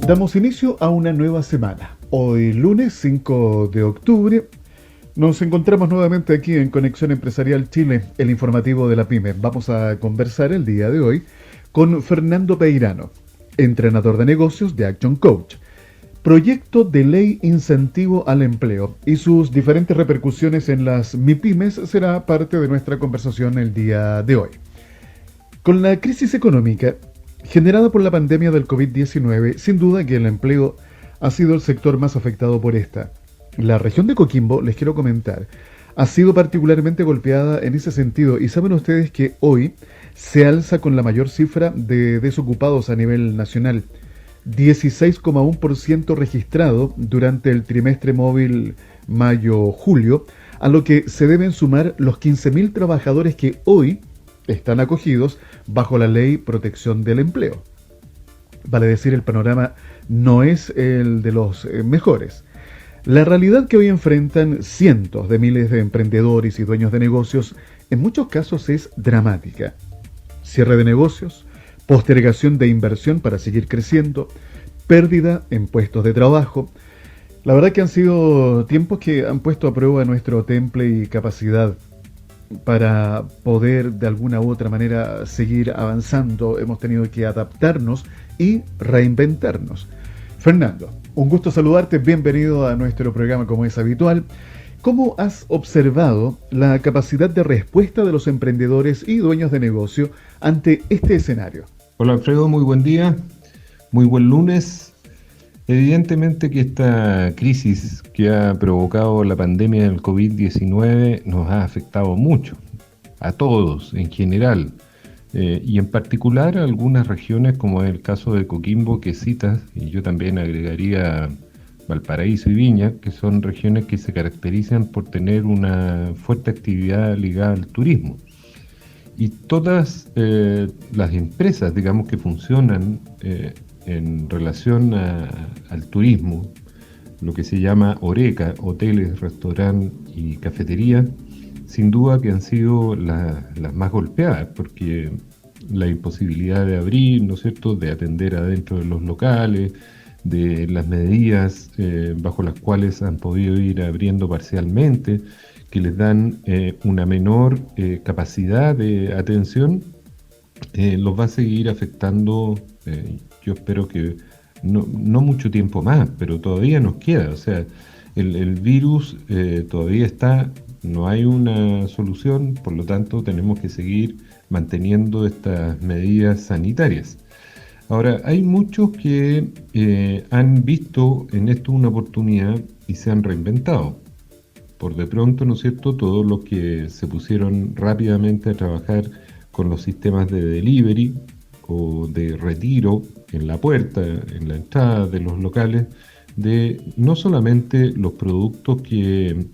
Damos inicio a una nueva semana. Hoy lunes 5 de octubre nos encontramos nuevamente aquí en Conexión Empresarial Chile, el informativo de la PYME. Vamos a conversar el día de hoy con Fernando Peirano, entrenador de negocios de Action Coach. Proyecto de ley incentivo al empleo y sus diferentes repercusiones en las MIPYMES será parte de nuestra conversación el día de hoy. Con la crisis económica generada por la pandemia del COVID-19, sin duda que el empleo ha sido el sector más afectado por esta. La región de Coquimbo, les quiero comentar, ha sido particularmente golpeada en ese sentido y saben ustedes que hoy se alza con la mayor cifra de desocupados a nivel nacional, 16,1% registrado durante el trimestre móvil mayo-julio, a lo que se deben sumar los 15.000 trabajadores que hoy están acogidos bajo la Ley Protección del Empleo. Vale decir, el panorama no es el de los mejores. La realidad que hoy enfrentan cientos de miles de emprendedores y dueños de negocios en muchos casos es dramática. Cierre de negocios, postergación de inversión para seguir creciendo, pérdida en puestos de trabajo. La verdad que han sido tiempos que han puesto a prueba nuestro temple y capacidad para poder de alguna u otra manera seguir avanzando. Hemos tenido que adaptarnos y reinventarnos. Fernando, un gusto saludarte, bienvenido a nuestro programa como es habitual. ¿Cómo has observado la capacidad de respuesta de los emprendedores y dueños de negocio ante este escenario? Hola Alfredo, muy buen día, muy buen lunes. Evidentemente que esta crisis que ha provocado la pandemia del COVID-19 nos ha afectado mucho, a todos en general, y en particular a algunas regiones como es el caso de Coquimbo que citas, y yo también agregaría Valparaíso y Viña, que son regiones que se caracterizan por tener una fuerte actividad ligada al turismo. Y todas las empresas, digamos, que funcionan en relación al turismo, lo que se llama HoReCa, hoteles, restaurantes y cafeterías, sin duda que han sido las más golpeadas, porque la imposibilidad de abrir, ¿no es cierto?, de atender adentro de los locales, de las medidas bajo las cuales han podido ir abriendo parcialmente, que les dan una menor capacidad de atención, los va a seguir afectando, yo espero que no mucho tiempo más, pero todavía nos queda. O sea, el virus todavía está, no hay una solución, por lo tanto tenemos que seguir manteniendo estas medidas sanitarias. Ahora, hay muchos que han visto en esto una oportunidad y se han reinventado. Por de pronto, ¿no es cierto?, todos los que se pusieron rápidamente a trabajar con los sistemas de delivery o de retiro en la puerta, en la entrada de los locales, de no solamente los productos que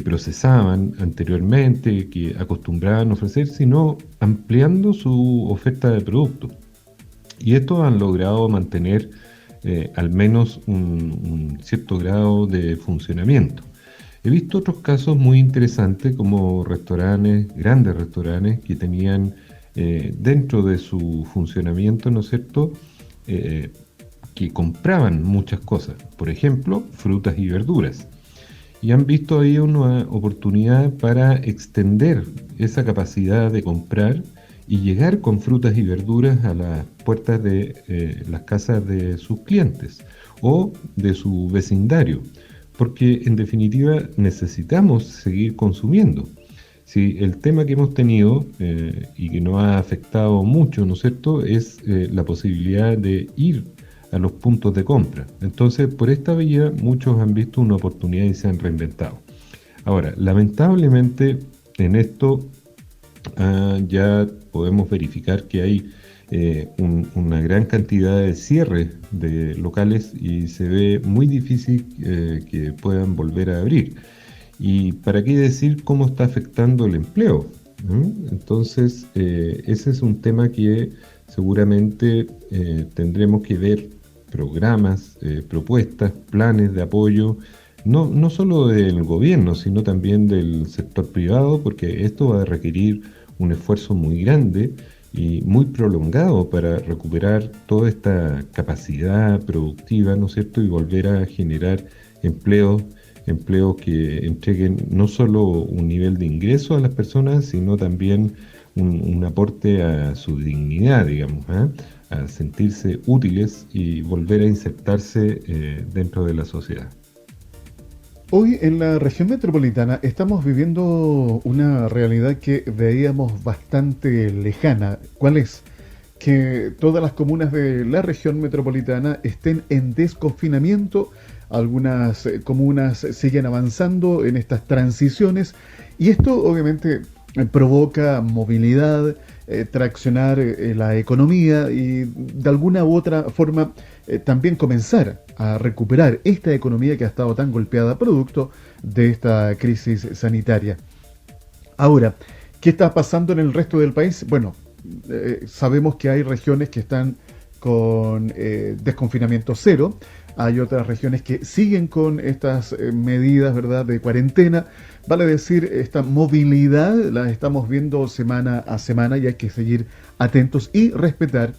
procesaban anteriormente, que acostumbraban a ofrecer, sino ampliando su oferta de productos. Y estos han logrado mantener al menos un cierto grado de funcionamiento. He visto otros casos muy interesantes como restaurantes, grandes restaurantes que tenían dentro de su funcionamiento, ¿no es cierto?, que compraban muchas cosas, por ejemplo, frutas y verduras. Y han visto ahí una oportunidad para extender esa capacidad de comprar y llegar con frutas y verduras a las puertas de las casas de sus clientes o de su vecindario, porque en definitiva necesitamos seguir consumiendo. Si el tema que hemos tenido y que nos ha afectado mucho, ¿no es cierto?, es la posibilidad de ir a los puntos de compra. Entonces, por esta vía, muchos han visto una oportunidad y se han reinventado. Ahora, lamentablemente, en esto ya podemos verificar que hay una gran cantidad de cierres de locales y se ve muy difícil que puedan volver a abrir. ¿Y para qué decir cómo está afectando el empleo? Entonces, ese es un tema que seguramente tendremos que ver programas, propuestas, planes de apoyo, no solo del gobierno, sino también del sector privado, porque esto va a requerir un esfuerzo muy grande y muy prolongado para recuperar toda esta capacidad productiva, ¿no es cierto? Y volver a generar empleos, empleos que entreguen no solo un nivel de ingreso a las personas, sino también un aporte a su dignidad, digamos, ¿eh? A sentirse útiles y volver a insertarse dentro de la sociedad. Hoy en la región metropolitana estamos viviendo una realidad que veíamos bastante lejana. ¿Cuál es? Que todas las comunas de la región metropolitana estén en desconfinamiento. Algunas comunas siguen avanzando en estas transiciones y esto obviamente provoca movilidad, traccionar la economía y de alguna u otra forma también comenzar a recuperar esta economía que ha estado tan golpeada producto de esta crisis sanitaria. Ahora, ¿qué está pasando en el resto del país? Bueno, sabemos que hay regiones que están con desconfinamiento cero, hay otras regiones que siguen con estas medidas, ¿verdad?, de cuarentena. Vale decir, esta movilidad la estamos viendo semana a semana y hay que seguir atentos y respetar,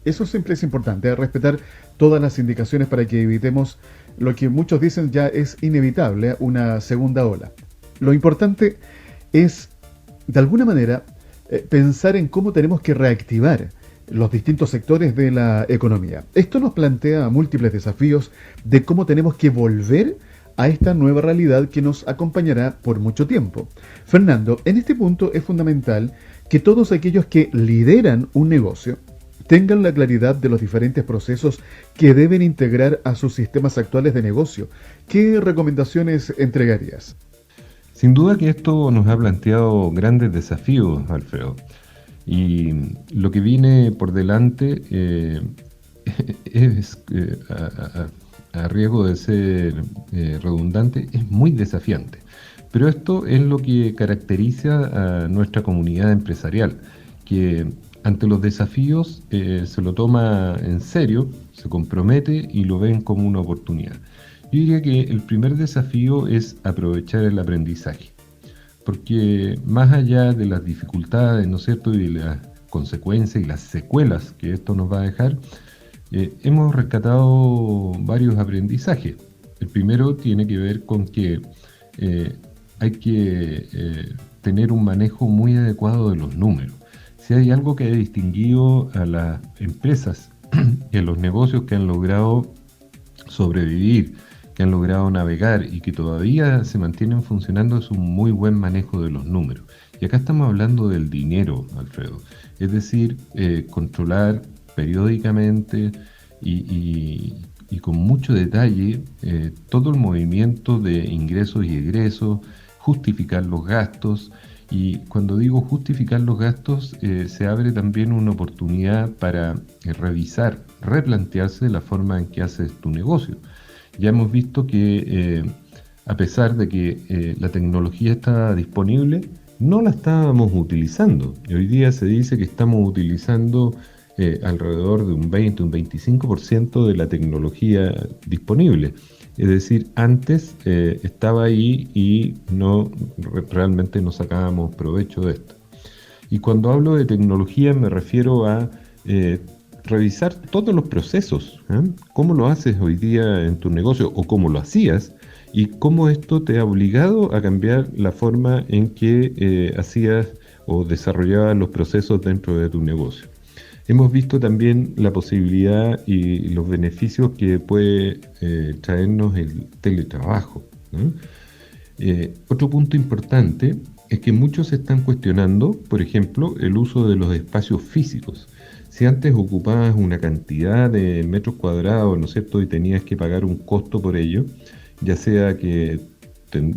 eso siempre es importante, respetar todas las indicaciones para que evitemos lo que muchos dicen ya es inevitable, una segunda ola. Lo importante es, de alguna manera, pensar en cómo tenemos que reactivar los distintos sectores de la economía. Esto nos plantea múltiples desafíos de cómo tenemos que volver a esta nueva realidad que nos acompañará por mucho tiempo. Fernando, en este punto es fundamental que todos aquellos que lideran un negocio tengan la claridad de los diferentes procesos que deben integrar a sus sistemas actuales de negocio. ¿Qué recomendaciones entregarías? Sin duda que esto nos ha planteado grandes desafíos, Alfredo. Y lo que viene por delante es, a riesgo de ser redundante, es muy desafiante. Pero esto es lo que caracteriza a nuestra comunidad empresarial, que ante los desafíos se lo toma en serio, se compromete y lo ven como una oportunidad. Yo diría que el primer desafío es aprovechar el aprendizaje, porque más allá de las dificultades, ¿no es cierto?, y de las consecuencias y las secuelas que esto nos va a dejar, hemos rescatado varios aprendizajes. El primero tiene que ver con que hay que tener un manejo muy adecuado de los números. Si hay algo que ha distinguido a las empresas y a los negocios que han logrado sobrevivir, que han logrado navegar y que todavía se mantienen funcionando, es un muy buen manejo de los números. Y acá estamos hablando del dinero, Alfredo. Es decir, controlar periódicamente y con mucho detalle todo el movimiento de ingresos y egresos, justificar los gastos. Y cuando digo justificar los gastos, se abre también una oportunidad para revisar, replantearse la forma en que haces tu negocio. Ya hemos visto que a pesar de que la tecnología está disponible, no la estábamos utilizando. Y hoy día se dice que estamos utilizando alrededor de un 20, un 25% de la tecnología disponible. Es decir, antes estaba ahí y realmente no sacábamos provecho de esto. Y cuando hablo de tecnología me refiero a revisar todos los procesos, ¿eh? Cómo lo haces hoy día en tu negocio o cómo lo hacías y cómo esto te ha obligado a cambiar la forma en que hacías o desarrollabas los procesos dentro de tu negocio. Hemos visto también la posibilidad y los beneficios que puede traernos el teletrabajo, ¿no? Otro punto importante es que muchos se están cuestionando, por ejemplo, el uso de los espacios físicos. Si antes ocupabas una cantidad de metros cuadrados, ¿no es cierto?, y tenías que pagar un costo por ello, ya sea que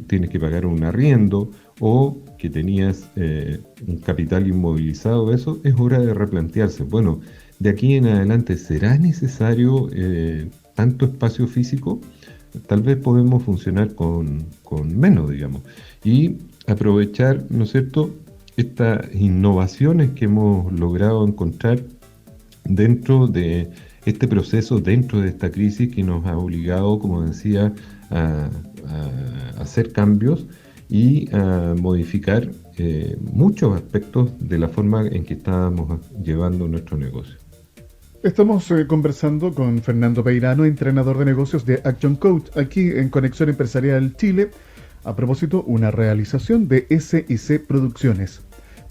tienes que pagar un arriendo o que tenías un capital inmovilizado, eso es hora de replantearse. Bueno, de aquí en adelante, ¿será necesario tanto espacio físico? Tal vez podemos funcionar con menos, digamos, y aprovechar, ¿no es cierto?, estas innovaciones que hemos logrado encontrar dentro de este proceso, dentro de esta crisis que nos ha obligado, como decía, a hacer cambios y a modificar muchos aspectos de la forma en que estábamos llevando nuestro negocio. Estamos conversando con Fernando Peirano, entrenador de negocios de Action Coach, aquí en Conexión Empresarial Chile. A propósito, una realización de S&C Producciones.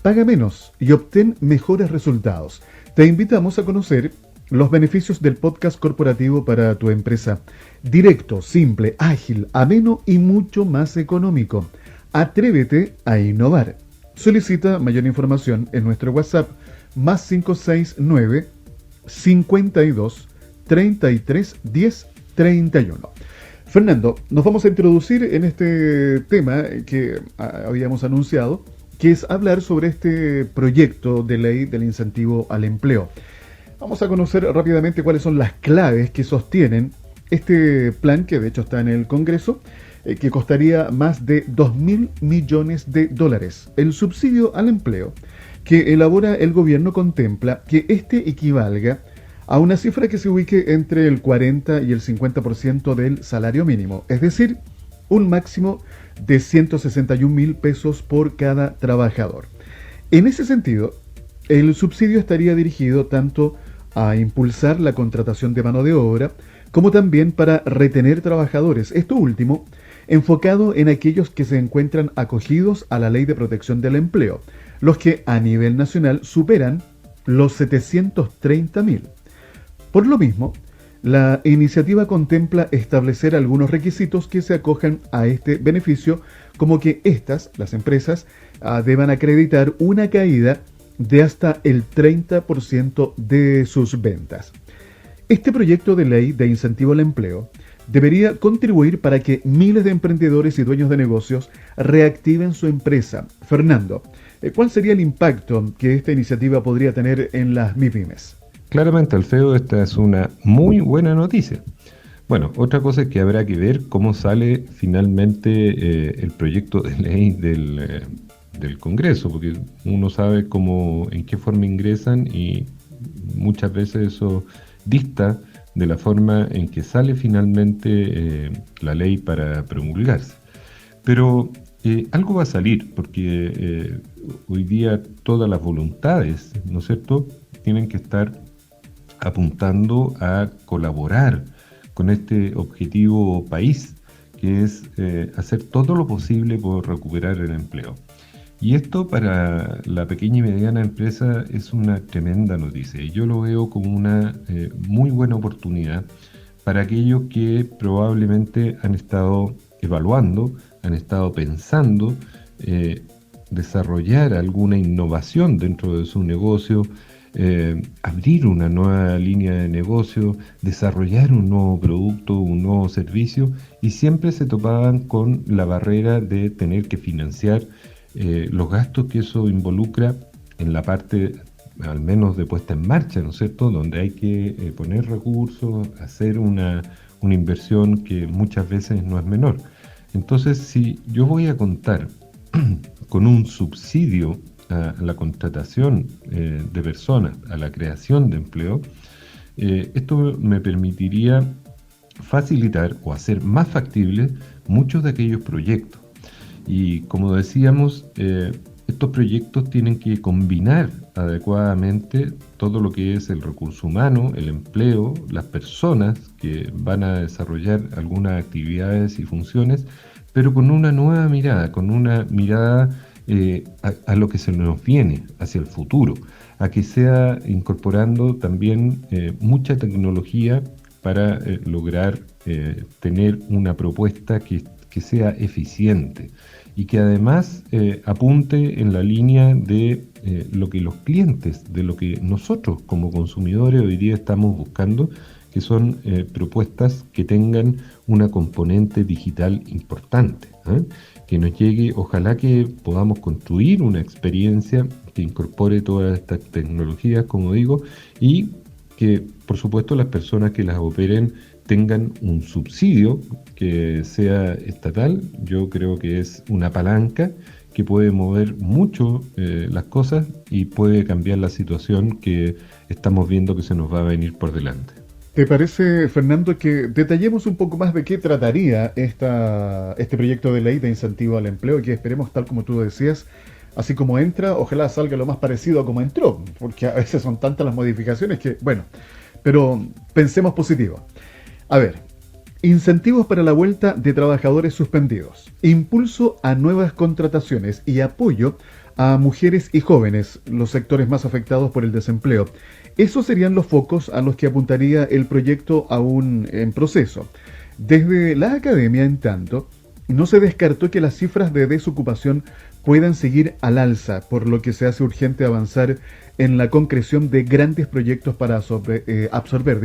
Paga menos y obtén mejores resultados. Te invitamos a conocer los beneficios del podcast corporativo para tu empresa. Directo, simple, ágil, ameno y mucho más económico. Atrévete a innovar. Solicita mayor información en nuestro WhatsApp más 569 52 33 10 31. Fernando, nos vamos a introducir en este tema que habíamos anunciado, que es hablar sobre este proyecto de ley del incentivo al empleo. Vamos a conocer rápidamente cuáles son las claves que sostienen este plan, que de hecho está en el Congreso, que costaría más de 2.000 millones de dólares. El subsidio al empleo que elabora el gobierno contempla que este equivalga a una cifra que se ubique entre el 40 y el 50% del salario mínimo, es decir, un máximo de 161.000 pesos por cada trabajador. En ese sentido, el subsidio estaría dirigido tanto a impulsar la contratación de mano de obra, como también para retener trabajadores. Esto último, enfocado en aquellos que se encuentran acogidos a la Ley de Protección del Empleo, los que a nivel nacional superan los 730.000. Por lo mismo, la iniciativa contempla establecer algunos requisitos que se acojan a este beneficio, como que las empresas, deban acreditar una caída de hasta el 30% de sus ventas. Este proyecto de ley de incentivo al empleo debería contribuir para que miles de emprendedores y dueños de negocios reactiven su empresa. Fernando, ¿cuál sería el impacto que esta iniciativa podría tener en las MIPYMES? Claramente, Alfredo, esta es una muy buena noticia. Bueno, otra cosa es que habrá que ver cómo sale finalmente el proyecto de ley del Congreso, porque uno sabe en qué forma ingresan y muchas veces eso dista de la forma en que sale finalmente la ley para promulgarse. Pero algo va a salir, porque hoy día todas las voluntades, ¿no es cierto?, tienen que estar apuntando a colaborar con este objetivo país, que es hacer todo lo posible por recuperar el empleo. Y esto para la pequeña y mediana empresa es una tremenda noticia, y yo lo veo como una muy buena oportunidad para aquellos que probablemente han estado evaluando, han estado pensando desarrollar alguna innovación dentro de su negocio, abrir una nueva línea de negocio, desarrollar un nuevo producto, un nuevo servicio, y siempre se topaban con la barrera de tener que financiar los gastos que eso involucra en la parte, al menos de puesta en marcha, ¿no es cierto?, donde hay que poner recursos, hacer una inversión que muchas veces no es menor. Entonces, si yo voy a contar con un subsidio a la contratación de personas, a la creación de empleo, esto me permitiría facilitar o hacer más factibles muchos de aquellos proyectos. Y como decíamos, estos proyectos tienen que combinar adecuadamente todo lo que es el recurso humano, el empleo, las personas que van a desarrollar algunas actividades y funciones, pero con una nueva mirada, con una mirada a lo que se nos viene hacia el futuro, a que sea incorporando también mucha tecnología para lograr tener una propuesta que sea eficiente y que además apunte en la línea de lo que los clientes, de lo que nosotros como consumidores hoy día estamos buscando, que son propuestas que tengan una componente digital importante, que nos llegue, ojalá que podamos construir una experiencia que incorpore todas estas tecnologías, como digo, y que por supuesto las personas que las operen tengan un subsidio que sea estatal. Yo creo que es una palanca que puede mover mucho las cosas y puede cambiar la situación que estamos viendo que se nos va a venir por delante. ¿Te parece, Fernando, que detallemos un poco más de qué trataría este proyecto de ley de incentivo al empleo, que esperemos, tal como tú decías, así como entra, ojalá salga lo más parecido a como entró, porque a veces son tantas las modificaciones que, bueno, pero pensemos positivo. A ver, incentivos para la vuelta de trabajadores suspendidos, impulso a nuevas contrataciones y apoyo a mujeres y jóvenes, los sectores más afectados por el desempleo. Esos serían los focos a los que apuntaría el proyecto aún en proceso. Desde la academia, en tanto, no se descartó que las cifras de desocupación puedan seguir al alza, por lo que se hace urgente avanzar en la concreción de grandes proyectos para absorber,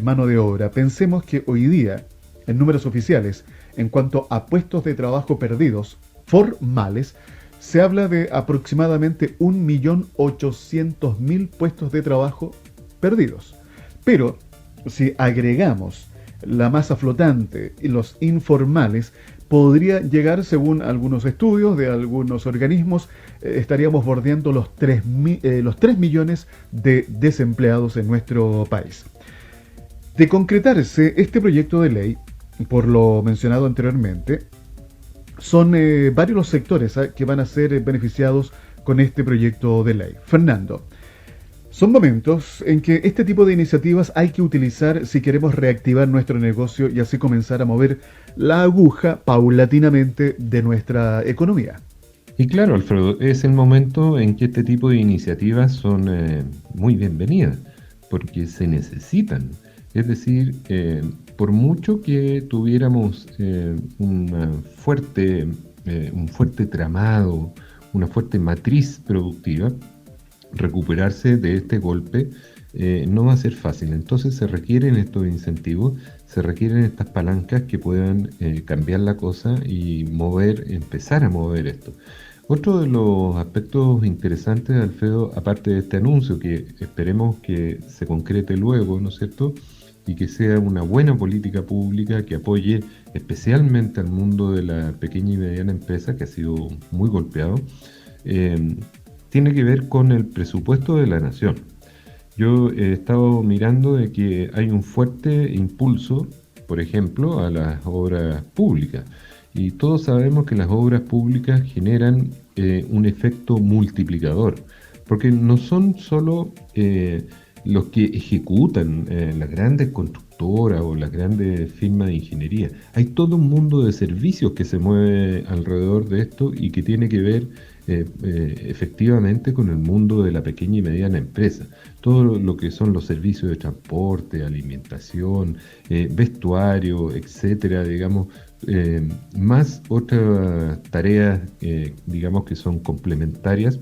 mano de obra. Pensemos que hoy día, en números oficiales, en cuanto a puestos de trabajo perdidos formales, se habla de aproximadamente 1.800.000 puestos de trabajo perdidos. Pero si agregamos la masa flotante y los informales, podría llegar, según algunos estudios de algunos organismos, estaríamos bordeando los 3 millones de desempleados en nuestro país. De concretarse este proyecto de ley, por lo mencionado anteriormente, son varios los sectores que van a ser beneficiados con este proyecto de ley. Fernando, son momentos en que este tipo de iniciativas hay que utilizar si queremos reactivar nuestro negocio y así comenzar a mover la aguja paulatinamente de nuestra economía. Y claro, Alfredo, es el momento en que este tipo de iniciativas son muy bienvenidas, porque se necesitan. Es decir, por mucho que tuviéramos un fuerte tramado, una fuerte matriz productiva, recuperarse de este golpe no va a ser fácil. Entonces se requieren estos incentivos, se requieren estas palancas que puedan cambiar la cosa y empezar a mover esto. Otro de los aspectos interesantes, Alfredo, aparte de este anuncio, que esperemos que se concrete luego, ¿no es cierto?, y que sea una buena política pública que apoye especialmente al mundo de la pequeña y mediana empresa, que ha sido muy golpeado, tiene que ver con el presupuesto de la nación. Yo he estado mirando de que hay un fuerte impulso, por ejemplo, a las obras públicas. Y todos sabemos que las obras públicas generan un efecto multiplicador, porque no son solo los que ejecutan las grandes constructoras o las grandes firmas de ingeniería. Hay todo un mundo de servicios que se mueve alrededor de esto y que tiene que ver efectivamente con el mundo de la pequeña y mediana empresa. Todo lo que son los servicios de transporte, alimentación, vestuario, etcétera, digamos, más otras tareas, digamos, que son complementarias,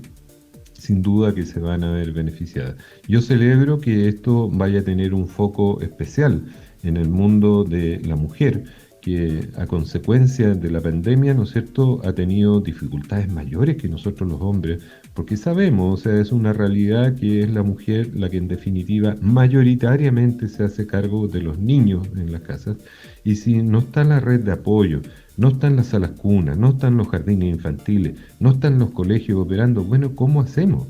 sin duda que se van a ver beneficiadas. Yo celebro que esto vaya a tener un foco especial en el mundo de la mujer, que a consecuencia de la pandemia, ¿no es cierto?, ha tenido dificultades mayores que nosotros los hombres, porque sabemos, o sea, es una realidad que es la mujer la que en definitiva mayoritariamente se hace cargo de los niños en las casas, y si no está la red de apoyo, no están las salas cunas, no están los jardines infantiles, no están los colegios operando, bueno, ¿cómo hacemos?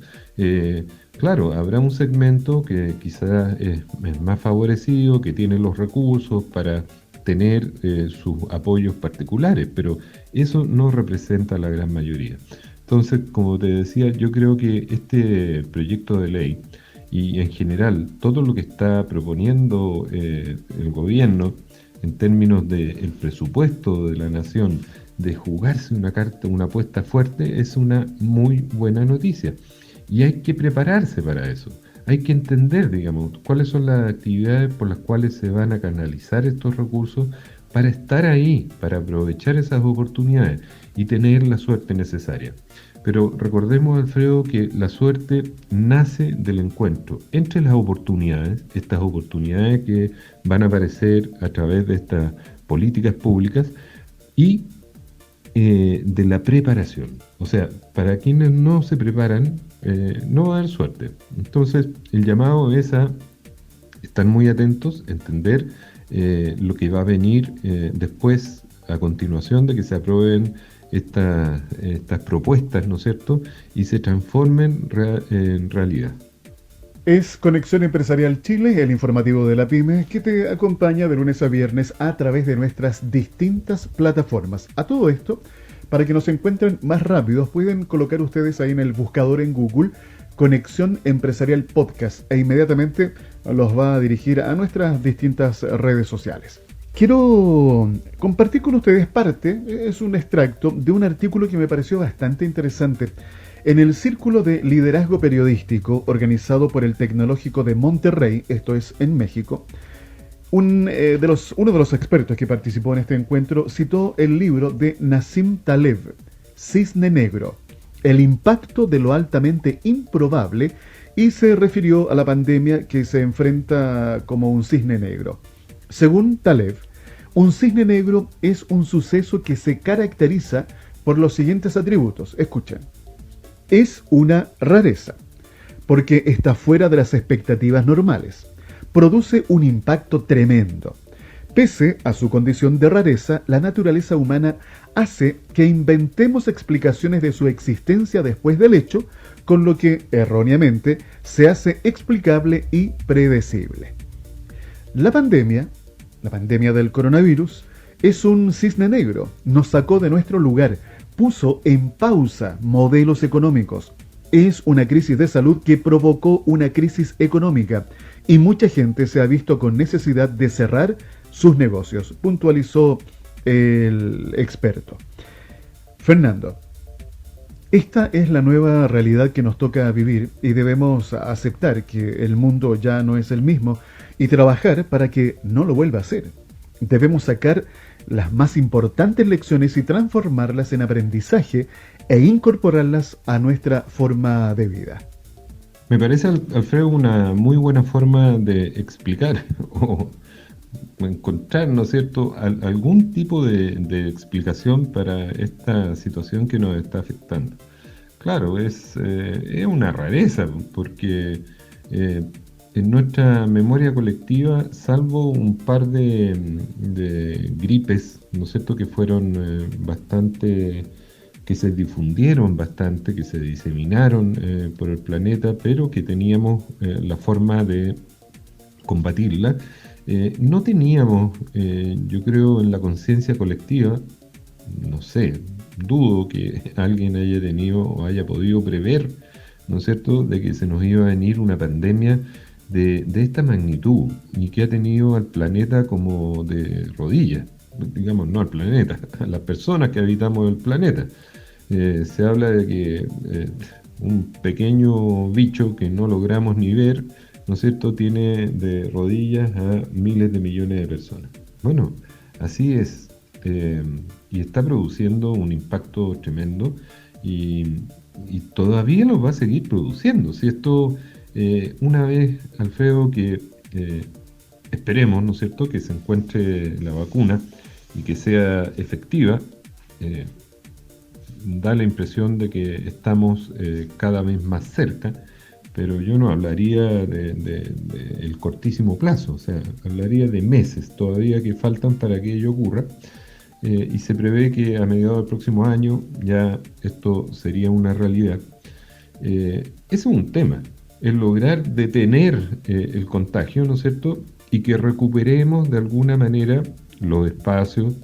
Claro, habrá un segmento que quizás es más favorecido, que tiene los recursos para tener sus apoyos particulares, pero eso no representa la gran mayoría. Entonces, como te decía, yo creo que este proyecto de ley y en general todo lo que está proponiendo el gobierno en términos del presupuesto de la nación, de jugarse una carta, una apuesta fuerte, es una muy buena noticia. Y hay que prepararse para eso. Hay que entender, digamos, cuáles son las actividades por las cuales se van a canalizar estos recursos para estar ahí, para aprovechar esas oportunidades y tener la suerte necesaria. Pero recordemos, Alfredo, que la suerte nace del encuentro entre las oportunidades, estas oportunidades que van a aparecer a través de estas políticas públicas y de la preparación. O sea, para quienes no se preparan, no va a haber suerte. Entonces, el llamado es a estar muy atentos, entender lo que va a venir después, a continuación de que se aprueben estas propuestas, ¿no es cierto?, y se transformen en realidad. Es Conexión Empresarial Chile, el informativo de la PYME, que te acompaña de lunes a viernes a través de nuestras distintas plataformas. A todo esto, para que nos encuentren más rápidos, pueden colocar ustedes ahí en el buscador en Google Conexión Empresarial Podcast e inmediatamente los va a dirigir a nuestras distintas redes sociales. Quiero compartir con ustedes parte, es un extracto de un artículo que me pareció bastante interesante. En el Círculo de Liderazgo Periodístico, organizado por el Tecnológico de Monterrey, esto es en México, uno de los expertos que participó en este encuentro citó el libro de Nassim Taleb, Cisne Negro, el impacto de lo altamente improbable, y se refirió a la pandemia que se enfrenta como un cisne negro. Según Taleb, un cisne negro es un suceso que se caracteriza por los siguientes atributos. Escuchen. Es una rareza, porque está fuera de las expectativas normales. Produce un impacto tremendo. Pese a su condición de rareza, la naturaleza humana hace que inventemos explicaciones de su existencia después del hecho, con lo que, erróneamente, se hace explicable y predecible. La pandemia del coronavirus, es un cisne negro. Nos sacó de nuestro lugar, puso en pausa modelos económicos. Es una crisis de salud que provocó una crisis económica y mucha gente se ha visto con necesidad de cerrar sus negocios, puntualizó el experto. Fernando, esta es la nueva realidad que nos toca vivir y debemos aceptar que el mundo ya no es el mismo y trabajar para que no lo vuelva a ser. Debemos sacar las más importantes lecciones y transformarlas en aprendizaje e incorporarlas a nuestra forma de vida. Me parece, Alfredo, una muy buena forma de explicar o encontrar, ¿no es cierto?, algún tipo de explicación para esta situación que nos está afectando. Claro, es una rareza porque en nuestra memoria colectiva, salvo un par de gripes, ¿no es cierto?, que fueron bastante, que se difundieron bastante, que se diseminaron por el planeta, pero que teníamos la forma de combatirla. No teníamos, yo creo, en la conciencia colectiva, no sé, dudo que alguien haya tenido o haya podido prever, ¿no es cierto?, de que se nos iba a venir una pandemia de esta magnitud y que ha tenido al planeta como de rodillas, digamos, no al planeta, a las personas que habitamos el planeta. Se habla de que un pequeño bicho que no logramos ni ver, ¿no es cierto?, tiene de rodillas a miles de millones de personas. Bueno, así es, y está produciendo un impacto tremendo y todavía lo va a seguir produciendo. Si esto, una vez, Alfredo, que esperemos, ¿no es cierto?, que se encuentre la vacuna y que sea efectiva, da la impresión de que estamos cada vez más cerca, pero yo no hablaría de el cortísimo plazo, o sea, hablaría de meses todavía que faltan para que ello ocurra, y se prevé que a mediados del próximo año ya esto sería una realidad. Ese es un tema, el lograr detener el contagio, ¿no es cierto?, y que recuperemos de alguna manera los espacios,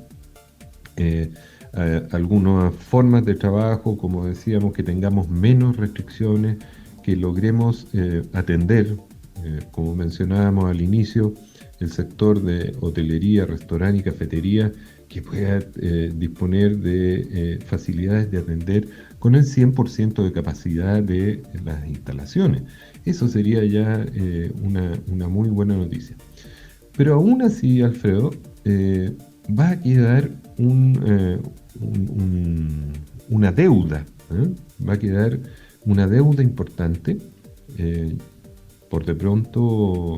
algunas formas de trabajo, como decíamos, que tengamos menos restricciones, que logremos atender, como mencionábamos al inicio, el sector de hotelería, restaurante y cafetería, que pueda disponer de facilidades de atender con el 100% de capacidad de las instalaciones. Eso sería ya una muy buena noticia. Pero aún así, Alfredo, va a quedar una deuda, va a quedar una deuda importante. Por de pronto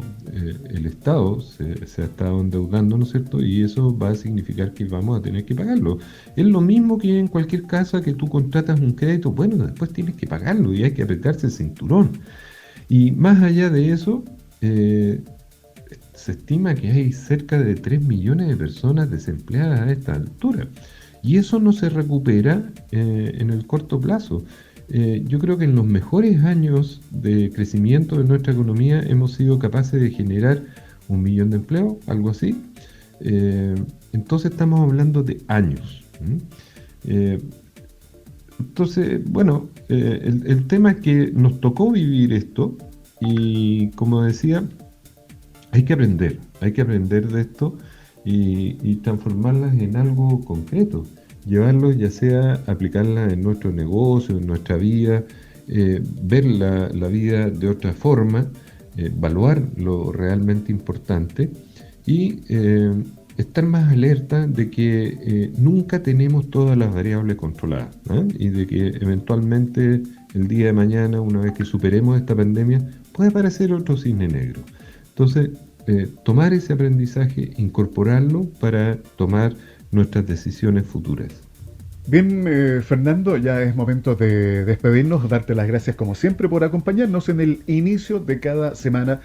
el Estado se ha estado endeudando, ¿no es cierto? Y eso va a significar que vamos a tener que pagarlo. Es lo mismo que en cualquier casa que tú contratas un crédito, bueno, después tienes que pagarlo y hay que apretarse el cinturón. Y más allá de eso, se estima que hay cerca de 3 millones de personas desempleadas a esta altura. Y eso no se recupera en el corto plazo. yo creo que en los mejores años de crecimiento de nuestra economía hemos sido capaces de generar 1 millón de empleos, algo así. Entonces estamos hablando de años. Entonces, bueno, el tema es que nos tocó vivir esto y, como decía, hay que aprender de esto y transformarlas en algo concreto, llevarlo, ya sea aplicarlas en nuestro negocio, en nuestra vida, ver la vida de otra forma, evaluar lo realmente importante y estar más alerta de que nunca tenemos todas las variables controladas, ¿eh? Y de que eventualmente el día de mañana, una vez que superemos esta pandemia, puede aparecer otro cisne negro. Entonces, tomar ese aprendizaje, incorporarlo para tomar nuestras decisiones futuras. Bien, Fernando, ya es momento de despedirnos, darte las gracias como siempre por acompañarnos en el inicio de cada semana,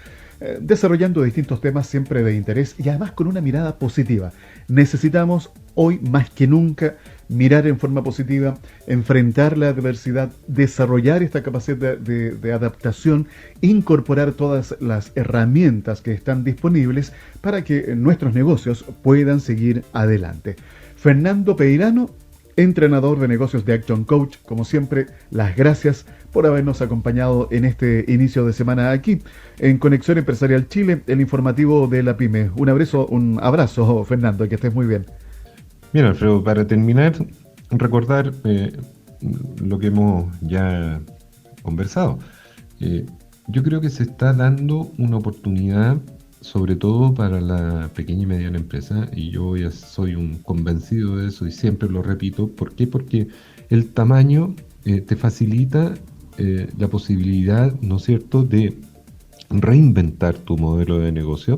desarrollando distintos temas siempre de interés y además con una mirada positiva. Necesitamos hoy más que nunca mirar en forma positiva, enfrentar la adversidad, desarrollar esta capacidad de adaptación, incorporar todas las herramientas que están disponibles para que nuestros negocios puedan seguir adelante. Fernando Peirano, entrenador de negocios de Action Coach, como siempre, las gracias por habernos acompañado en este inicio de semana aquí en Conexión Empresarial Chile, el informativo de la PYME. Un abrazo, Fernando, que estés muy bien. Bien, Alfredo, para terminar, recordar lo que hemos ya conversado. Yo creo que se está dando una oportunidad, sobre todo para la pequeña y mediana empresa, y yo ya soy un convencido de eso y siempre lo repito. ¿Por qué? Porque el tamaño te facilita la posibilidad, ¿no es cierto?, de reinventar tu modelo de negocio,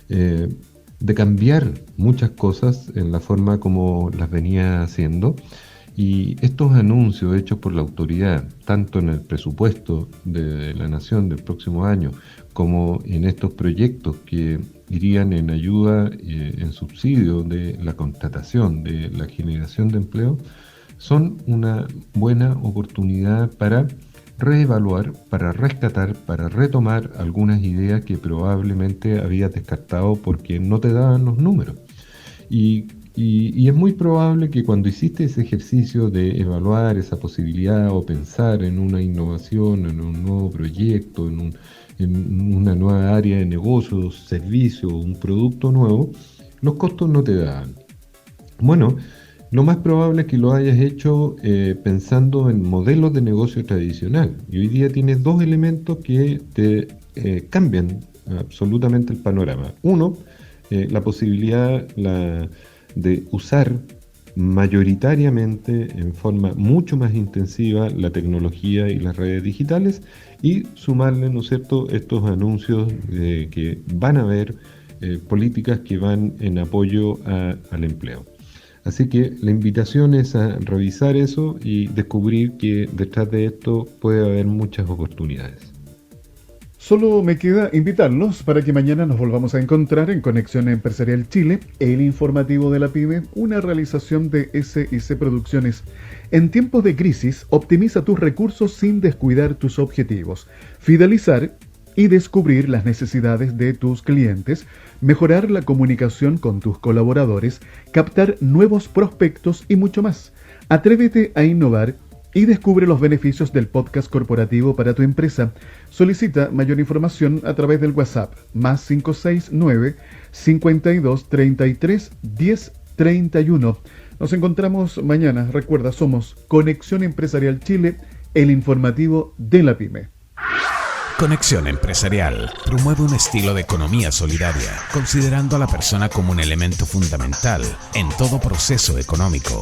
de cambiar muchas cosas en la forma como las venía haciendo. Y estos anuncios hechos por la autoridad, tanto en el presupuesto de la Nación del próximo año, como en estos proyectos que irían en ayuda, en subsidio de la contratación, de la generación de empleo, son una buena oportunidad para reevaluar, para rescatar, para retomar algunas ideas que probablemente habías descartado porque no te daban los números. Y es muy probable que cuando hiciste ese ejercicio de evaluar esa posibilidad o pensar en una innovación, en un nuevo proyecto, en una nueva área de negocio, servicio, un producto nuevo, los costos no te daban. Bueno, lo más probable es que lo hayas hecho pensando en modelos de negocio tradicional. Y hoy día tienes dos elementos que te cambian absolutamente el panorama. Uno, la posibilidad de usar mayoritariamente en forma mucho más intensiva la tecnología y las redes digitales y sumarle, ¿no es cierto?, estos anuncios que van a haber políticas que van en apoyo al empleo. Así que la invitación es a revisar eso y descubrir que detrás de esto puede haber muchas oportunidades. Solo me queda invitarlos para que mañana nos volvamos a encontrar en Conexión Empresarial Chile, el informativo de la PYME, una realización de S&C Producciones. En tiempos de crisis, optimiza tus recursos sin descuidar tus objetivos. Fidelizar y descubrir las necesidades de tus clientes, mejorar la comunicación con tus colaboradores, captar nuevos prospectos y mucho más. Atrévete a innovar y descubre los beneficios del podcast corporativo para tu empresa. Solicita mayor información a través del WhatsApp +569 52 33 10 31. Nos encontramos mañana. Recuerda, somos Conexión Empresarial Chile, el informativo de la PYME. Conexión Empresarial promueve un estilo de economía solidaria, considerando a la persona como un elemento fundamental en todo proceso económico.